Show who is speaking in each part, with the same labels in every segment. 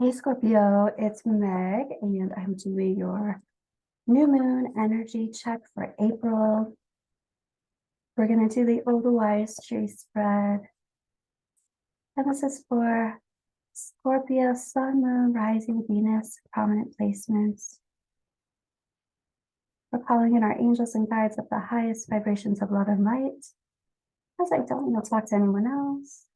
Speaker 1: Hey Scorpio, it's Meg, and I'm doing your new moon energy check for April. We're going to do the Old Wise tree spread. And this is for Scorpio, Sun, Moon, Rising, Venus, prominent placements. We're calling in our angels and guides of the highest vibrations of love and light, as I don't want to talk to anyone else.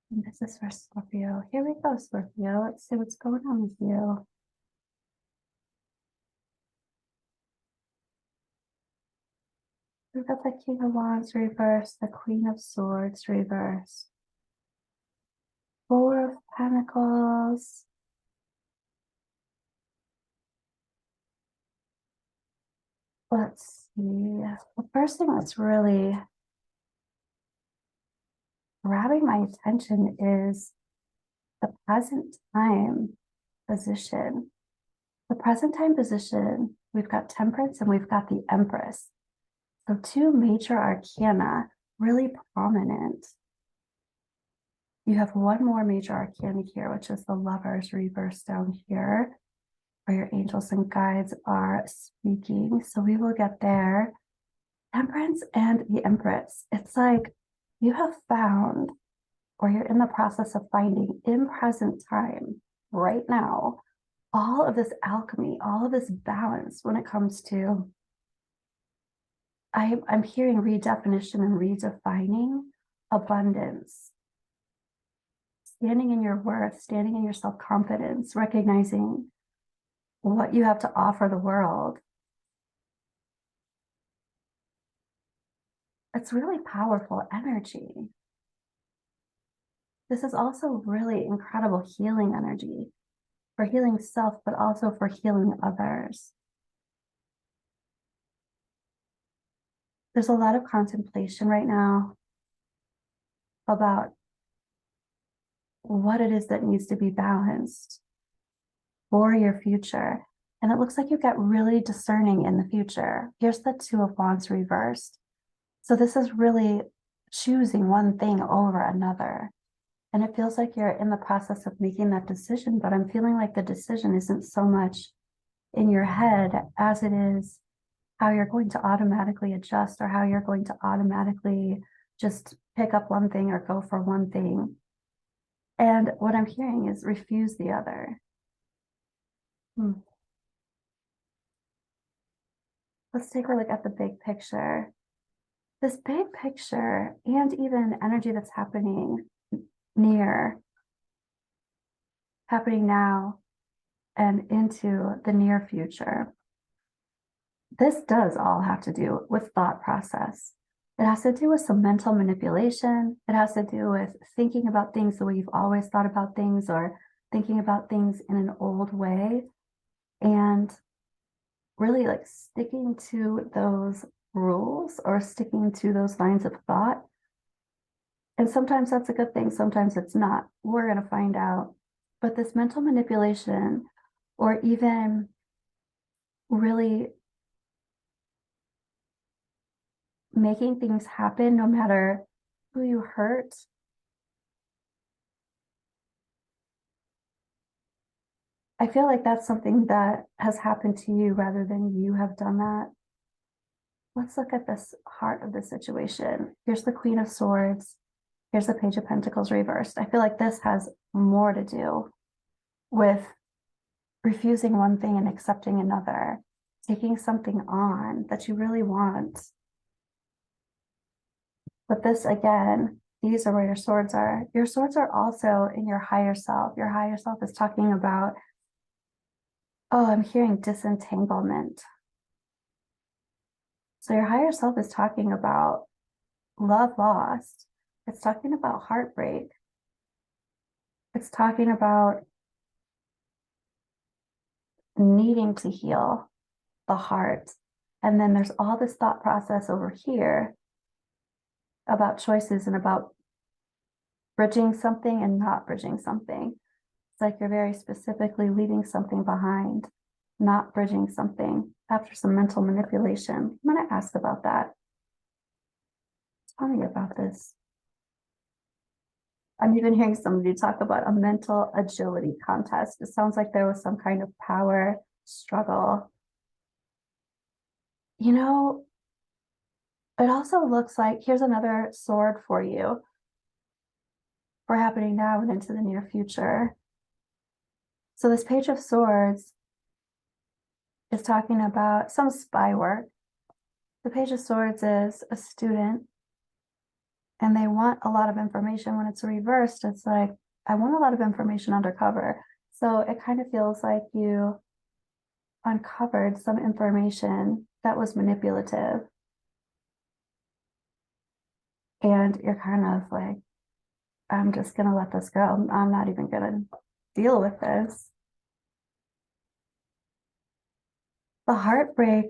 Speaker 1: And this is for Scorpio. Here we go, Scorpio. Let's see what's going on with you. We've got the King of Wands reversed, the Queen of Swords reversed, Four of Pentacles, let's see. The first thing that's really grabbing my attention is the present time position. The present time position, we've got Temperance and we've got the Empress. So two major arcana, really prominent. You have one more major arcana here, which is the Lovers reversed down here, where your angels and guides are speaking. So we will get there. Temperance and the Empress. It's like you have found, or you're in the process of finding in present time, right now, all of this alchemy, all of this balance when it comes to, I'm hearing redefinition and redefining abundance. Standing in your worth, standing in your self-confidence, recognizing what you have to offer the world. It's really powerful energy. This is also really incredible healing energy for healing self, but also for healing others. There's a lot of contemplation right now about what it is that needs to be balanced for your future. And it looks like you get really discerning in the future. Here's the Two of Wands reversed. So this is really choosing one thing over another. And it feels like you're in the process of making that decision, but I'm feeling like the decision isn't so much in your head as it is how you're going to automatically adjust or how you're going to automatically just pick up one thing or go for one thing. And what I'm hearing is refuse the other. Let's take a look at the big picture. This big picture and even energy that's happening now and into the near future. This does all have to do with thought process. It has to do with some mental manipulation. It has to do with thinking about things the way you've always thought about things, or thinking about things in an old way, and really like sticking to those rules or sticking to those lines of thought. And sometimes that's a good thing, sometimes it's not. We're going to find out. But this mental manipulation, or even really making things happen no matter who you hurt, I feel like that's something that has happened to you rather than you have done that. Let's look at this heart of the situation. Here's the Queen of Swords. Here's the Page of Pentacles reversed. I feel like this has more to do with refusing one thing and accepting another, taking something on that you really want. But this, again, these are where your swords are. Your swords are also in your higher self. Your higher self is talking about, oh, I'm hearing disentanglement. So your higher self is talking about love lost. It's talking about heartbreak. It's talking about needing to heal the heart. And then there's all this thought process over here about choices and about bridging something and not bridging something. It's like you're very specifically leaving something behind, not bridging something after some mental manipulation. I'm going to ask about that. Tell me about this. I'm even hearing somebody talk about a mental agility contest. It sounds like there was some kind of power struggle. You know, it also looks like here's another sword for you for happening now and into the near future. So this Page of Swords is talking about some spy work. The Page of Swords is a student and they want a lot of information. When it's reversed, it's like, I want a lot of information undercover. So it kind of feels like you uncovered some information that was manipulative. And you're kind of like, I'm just going to let this go. I'm not even going to deal with this. The heartbreak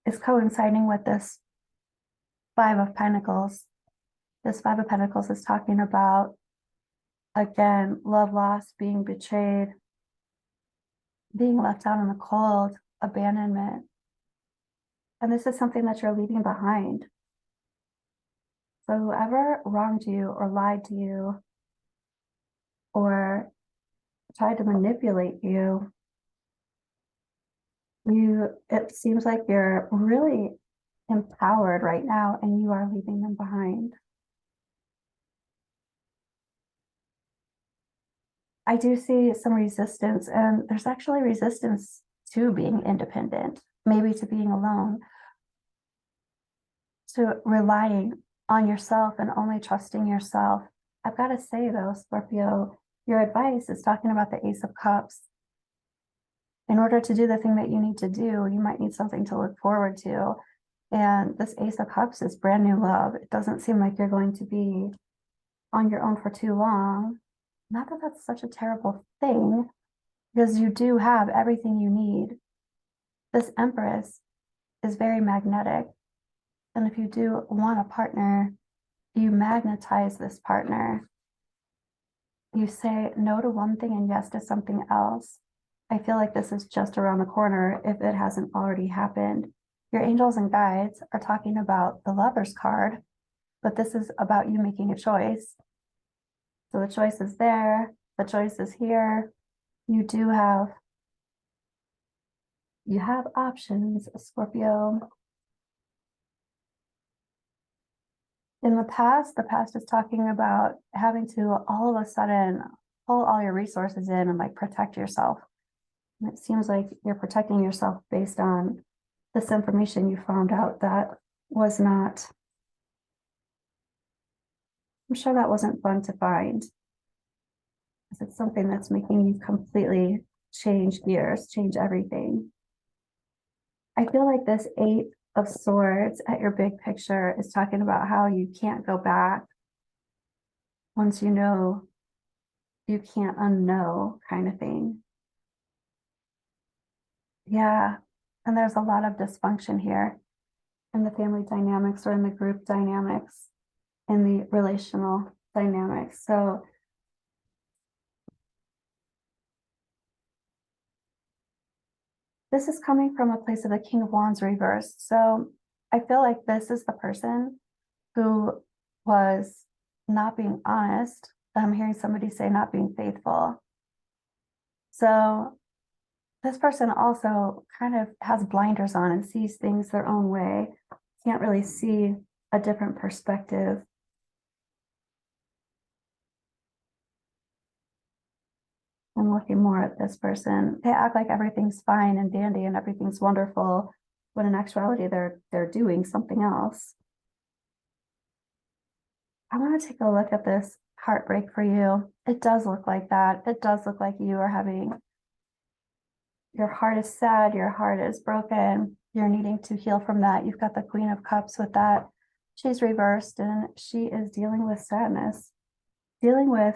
Speaker 1: is coinciding with this Five of Pentacles. This Five of Pentacles is talking about, again, love lost, being betrayed, being left out in the cold, abandonment. And this is something that you're leaving behind. So whoever wronged you or lied to you or tried to manipulate you, it seems like you're really empowered right now and you are leaving them behind. I do see some resistance, and there's actually resistance to being independent, maybe to being alone, to relying on yourself and only trusting yourself. I've got to say though, Scorpio, your advice is talking about the Ace of Cups. In order to do the thing that you need to do, you might need something to look forward to. And this Ace of Cups is brand new love. It doesn't seem like you're going to be on your own for too long. Not that that's such a terrible thing, because you do have everything you need. This Empress is very magnetic. And if you do want a partner, you magnetize this partner. You say no to one thing and yes to something else. I feel like this is just around the corner if it hasn't already happened. Your angels and guides are talking about the Lover's card, but this is about you making a choice. So the choice is there, the choice is here. You have options, Scorpio. In the past is talking about having to all of a sudden pull all your resources in and like protect yourself. And it seems like you're protecting yourself based on this information you found out that was not, I'm sure that wasn't fun to find. Because it's something that's making you completely change gears, change everything. I feel like this Eight of Swords at your big picture is talking about how you can't go back once you know you can't unknow kind of thing. Yeah. And there's a lot of dysfunction here in the family dynamics or in the group dynamics, in the relational dynamics. So this is coming from a place of the King of Wands reversed. So I feel like this is the person who was not being honest. I'm hearing somebody say not being faithful. So this person also kind of has blinders on and sees things their own way, can't really see a different perspective. I'm looking more at this person. They act like everything's fine and dandy and everything's wonderful, when in actuality they're doing something else. I want to take a look at this heartbreak for you. It does look like that. It does look like you are having, your heart is sad, your heart is broken, you're needing to heal from that. You've got the Queen of Cups with that. She's reversed and she is dealing with sadness, dealing with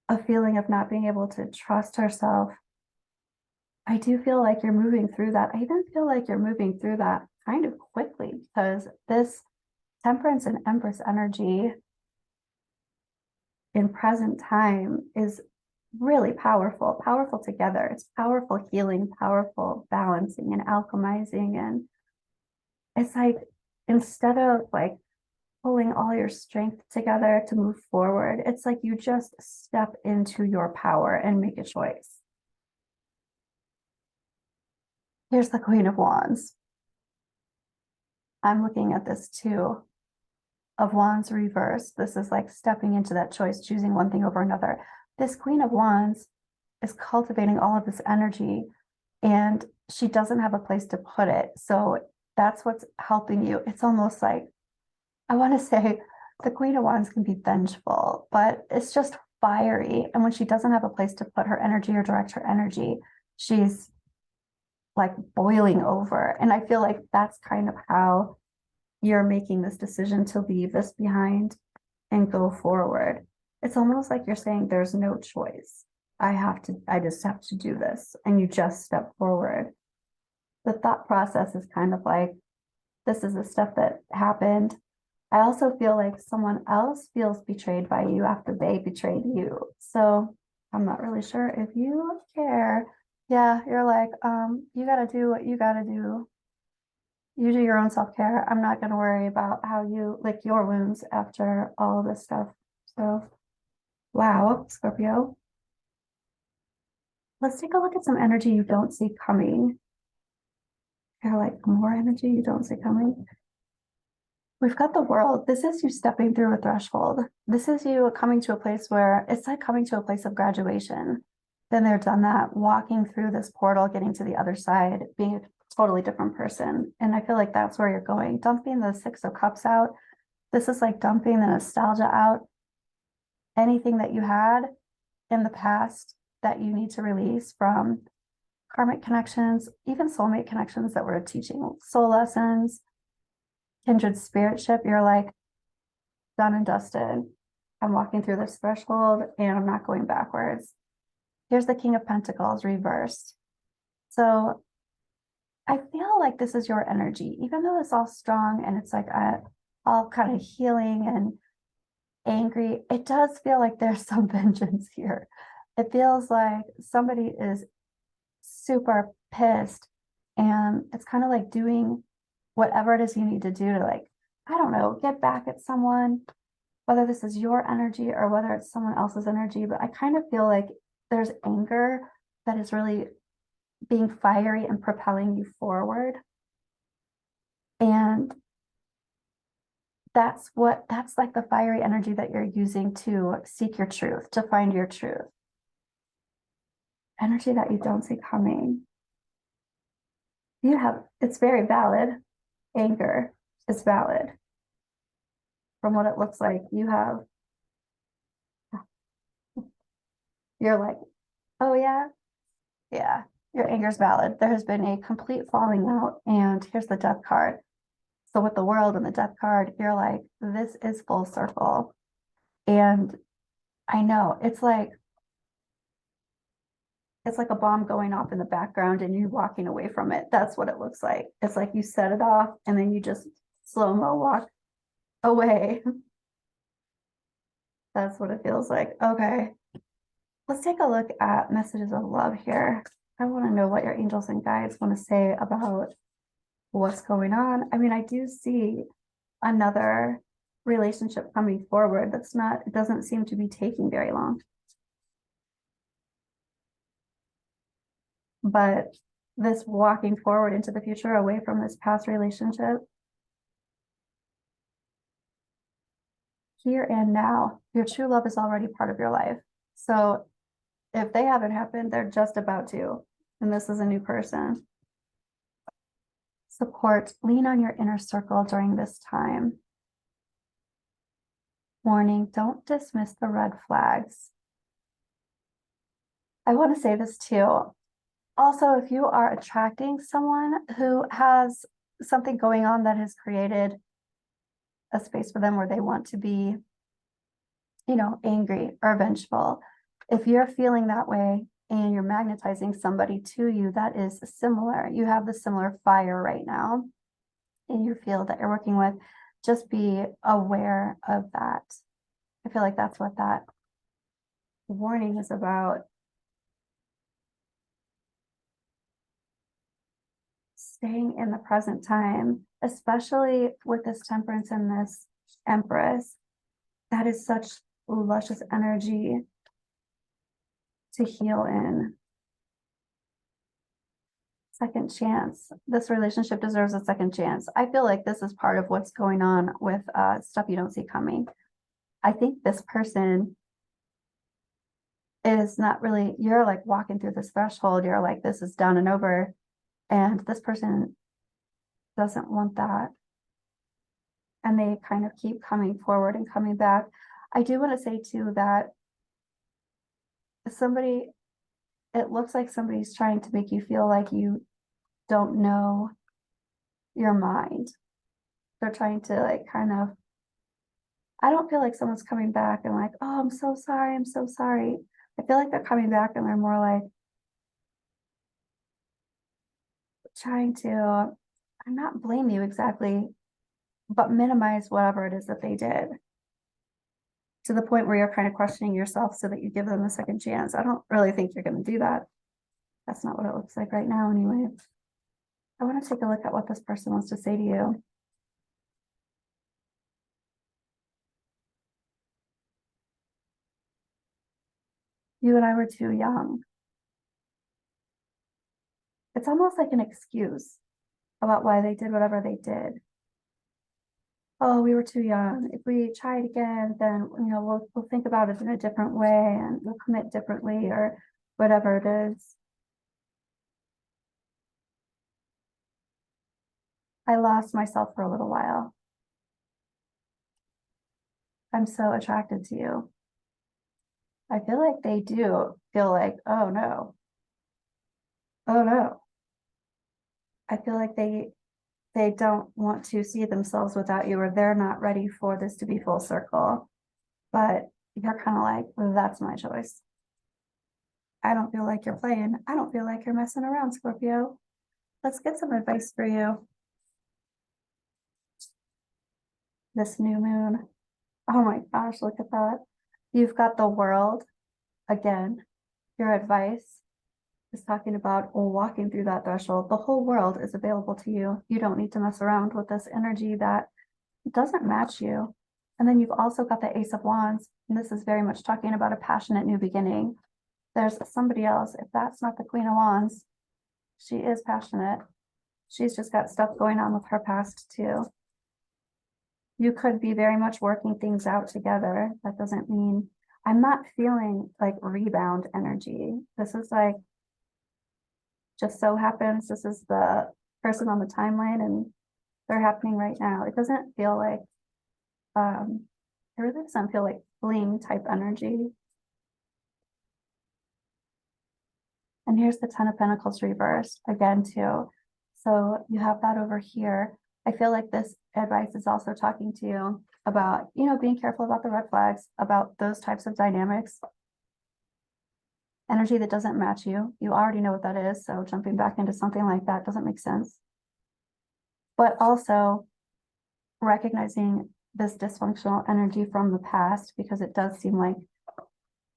Speaker 1: a feeling of not being able to trust herself. I do feel like you're moving through that. I even feel like you're moving through that kind of quickly, because this Temperance and Empress energy in present time is really powerful together. It's powerful healing, powerful balancing and alchemizing. And it's like, instead of like pulling all your strength together to move forward. It's like you just step into your power and make a choice. Here's the Queen of Wands. I'm looking at this too. Of Wands reverse. This is like stepping into that choice, choosing one thing over another. This Queen of Wands is cultivating all of this energy and she doesn't have a place to put it. So that's what's helping you. It's almost like, I want to say the Queen of Wands can be vengeful, but it's just fiery. And when she doesn't have a place to put her energy or direct her energy, she's like boiling over. And I feel like that's kind of how you're making this decision to leave this behind and go forward. It's almost like you're saying there's no choice. I just have to do this. And you just step forward. The thought process is kind of like, this is the stuff that happened. I also feel like someone else feels betrayed by you after they betrayed you. So I'm not really sure if you care. Yeah, you're like, you got to do what you got to do. You do your own self-care. I'm not going to worry about how you lick your wounds after all this stuff. So, wow, Scorpio. Let's take a look at some energy you don't see coming. You're like, more energy you don't see coming. We've got the World. This is you stepping through a threshold. This is you coming to a place where it's like coming to a place of graduation. Then they're done that, walking through this portal, getting to the other side, being a totally different person. And I feel like that's where you're going. Dumping the Six of Cups out. This is like dumping the nostalgia out. Anything that you had in the past that you need to release from karmic connections, even soulmate connections that were teaching soul lessons, kindred spiritship, you're like, done and dusted. I'm walking through this threshold and I'm not going backwards. Here's the King of Pentacles reversed. So I feel like this is your energy, even though it's all strong and it's like all kind of healing and angry. It does feel like there's some vengeance here. It feels like somebody is super pissed and it's kind of like doing whatever it is you need to do to, like, I don't know, get back at someone, whether this is your energy or whether it's someone else's energy. But I kind of feel like there's anger that is really being fiery and propelling you forward. And that's like the fiery energy that you're using to seek your truth, to find your truth. Energy that you don't see coming. It's very valid. Anger is valid. From what it looks like, you're like, oh yeah, yeah, your anger is valid. There has been a complete falling out, and here's the Death card. So with the World and the Death card, you're like, this is full circle. And I know it's like a bomb going off in the background and you walking away from it. That's what it looks like. It's like you set it off and then you just slow-mo walk away. That's what it feels like. Okay. Let's take a look at messages of love here. I want to know what your angels and guides want to say about what's going on. I mean, I do see another relationship coming forward. It doesn't seem to be taking very long. But this walking forward into the future away from this past relationship, here and now, your true love is already part of your life. So if they haven't happened, they're just about to. And this is a new person. Support, lean on your inner circle during this time. Warning, don't dismiss the red flags. I want to say this too. Also, if you are attracting someone who has something going on that has created a space for them where they want to be, angry or vengeful, if you're feeling that way and you're magnetizing somebody to you that is similar, you have the similar fire right now in your field that you're working with, just be aware of that. I feel like that's what that warning is about. Staying in the present time, especially with this Temperance and this Empress. That is such luscious energy to heal in. Second chance. This relationship deserves a second chance. I feel like this is part of what's going on with stuff you don't see coming. I think this person is not really, you're like walking through this threshold, you're like, this is done and over. And this person doesn't want that. And they kind of keep coming forward and coming back. I do want to say too that it looks like somebody's trying to make you feel like you don't know your mind. They're trying to like kind of, I don't feel like someone's coming back and like, oh, I'm so sorry, I'm so sorry. I feel like they're coming back and they're more like trying to, I'm not blame you exactly, but minimize whatever it is that they did to the point where you're kind of questioning yourself so that you give them a second chance. I don't really think you're going to do that. That's not what it looks like right now anyway. I want to take a look at what this person wants to say to you. You and I were too young. It's almost like an excuse about why they did whatever they did. Oh, we were too young. If we try it again, then we'll think about it in a different way and we'll commit differently or whatever it is. I lost myself for a little while. I'm so attracted to you. I feel like they do feel like, oh no. Oh no. I feel like they don't want to see themselves without you, or they're not ready for this to be full circle. But you're kind of like, well, that's my choice. I don't feel like you're playing. I don't feel like you're messing around, Scorpio. Let's get some advice for you. This new moon. Oh my gosh, look at that. You've got the world again. Your advice is talking about walking through that threshold. The whole world is available to you. You don't need to mess around with this energy that doesn't match you. And then you've also got the Ace of Wands, and this is very much talking about a passionate new beginning. There's somebody else. If that's not the Queen of Wands, she is passionate. She's just got stuff going on with her past too. You could be very much working things out together. That doesn't mean, I'm not feeling like rebound energy. This is like, just so happens this is the person on the timeline and they're happening right now. It doesn't feel like, it really doesn't feel like fling type energy. And here's the Ten of Pentacles reversed again too. So you have that over here. I feel like this advice is also talking to you about, being careful about the red flags, about those types of dynamics. Energy that doesn't match you. You already know what that is. So jumping back into something like that doesn't make sense. But also recognizing this dysfunctional energy from the past, because it does seem like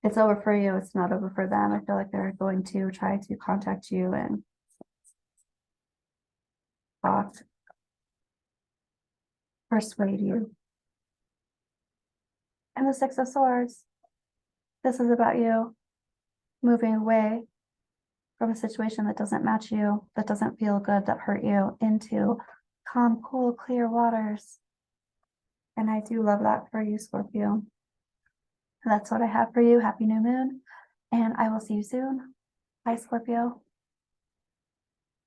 Speaker 1: it's over for you. It's not over for them. I feel like they're going to try to contact you and talk, persuade you. And the Six of Swords. This is about you moving away from a situation that doesn't match you, that doesn't feel good, that hurt you, into calm, cool, clear waters. And I do love that for you, Scorpio. That's what I have for you. Happy new moon. And I will see you soon. Bye, Scorpio.